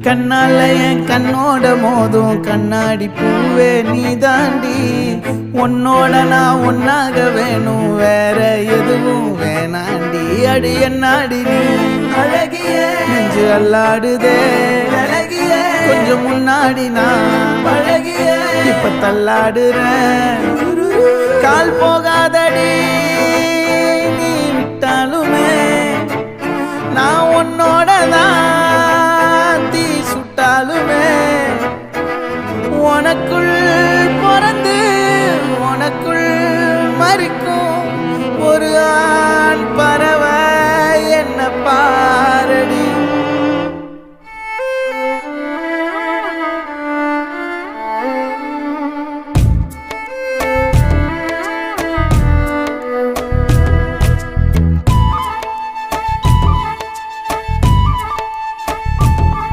கண்ணால என் கண்ணோட மோதும் கண்ணாடி பூவே நீ தாண்டி உன்னோட நான் ஒன்னாக வேணும் வேற எதுவும் வேணாண்டி அடி என்னாடி நீ அழகிய நெஞ்சு அல்லாடுதே அழகிய கொஞ்சம் முன்னாடி நான் அழகிய இப்ப தள்ளாடுறேன் கால் போகாதடி நீ விட்டாலுமே நான் உன்னோட தான்